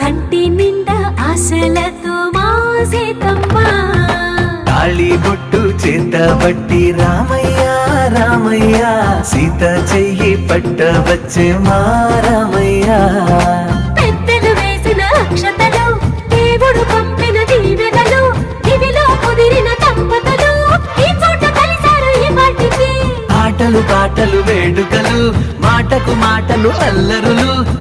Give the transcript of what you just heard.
కంటి నిండా ఆశలతో మా సీతమ్మ తాళి బొట్టు చేతబట్టి రామయ్య రామయ్య సీత చెయ్యి పట్టవచ్చే మా రామయ్య పెద్దలు వేసిన అక్షతలు దేవుడు పంపిన దీవెనలు ఇవిలో కుదిరిన దంపతులు ఈ చోట కలిశారు ఈ వాటికి ఆటలు పాటలు వేడుకలు మాటకు మాటలు అల్లరులు